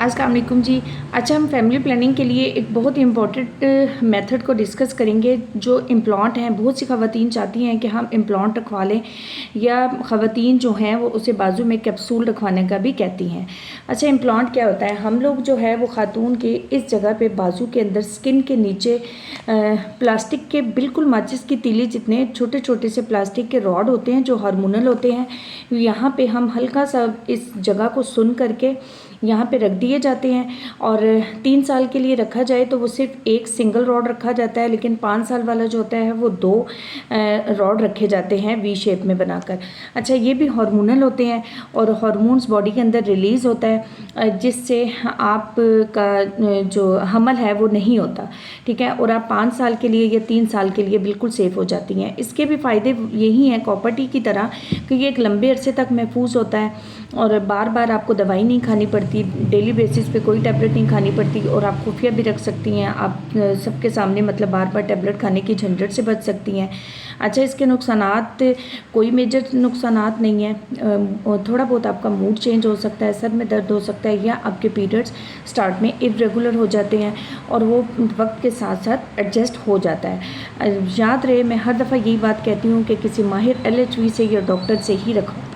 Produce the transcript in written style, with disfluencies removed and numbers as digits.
अस्सलाम वालेकुम जी। अच्छा, हम फैमिली प्लानिंग के लिए एक बहुत ही इम्पॉर्टेंट मेथड को डिस्कस करेंगे। जो इम्प्लांट हैं, बहुत सी ख़वातीन चाहती हैं कि हम इम्प्लांट रखवा लें, या ख़वातीन जो हैं वो उसे बाजू में कैप्सूल रखवाने का भी कहती हैं। अच्छा, इम्प्लांट क्या होता है? हम लोग जो है वो ख़ातून के इस जगह पे बाजू के अंदर स्किन के नीचे प्लास्टिक के बिल्कुल माचिस की तीली जितने छोटे छोटे से प्लास्टिक के रॉड होते हैं जो हार्मोनल होते हैं, यहाँ पे हम हल्का सा इस जगह को सुन करके यहाँ पे रख दिए जाते हैं। और 3 साल के लिए रखा जाए तो वो सिर्फ एक सिंगल रॉड रखा जाता है, लेकिन 5 साल वाला जो होता है वो 2 रॉड रखे जाते हैं वी शेप में बनाकर। अच्छा, ये भी हार्मोनल होते हैं और हार्मोन्स बॉडी के अंदर रिलीज़ होता है, जिससे आप का जो हमल है वो नहीं होता, ठीक है। और आप 5 साल के लिए या 3 साल के लिए बिल्कुल सेफ़ हो जाती हैं। इसके भी फ़ायदे यही हैं कॉपर टी की तरह कि ये एक लंबे अरसे तक महफूज होता है और बार बार आपको दवाई नहीं खानी पड़ती, डेली बेसिस पे कोई टैबलेट नहीं खानी पड़ती, और आप खुफिया भी रख सकती हैं। आप सबके सामने मतलब बार बार टैबलेट खाने की झंझट से बच सकती हैं। अच्छा, इसके नुकसानात कोई मेजर नुकसानात नहीं है। थोड़ा बहुत आपका मूड चेंज हो सकता है, सर में दर्द हो सकता है, या आपके पीरियड्स स्टार्ट में इरेगुलर हो जाते हैं और वो वक्त के साथ साथ एडजस्ट हो जाता है। याद रहे, मैं हर दफ़ा यही बात कहती हूँ कि किसी माहिर LHV से या डॉक्टर से ही रखो।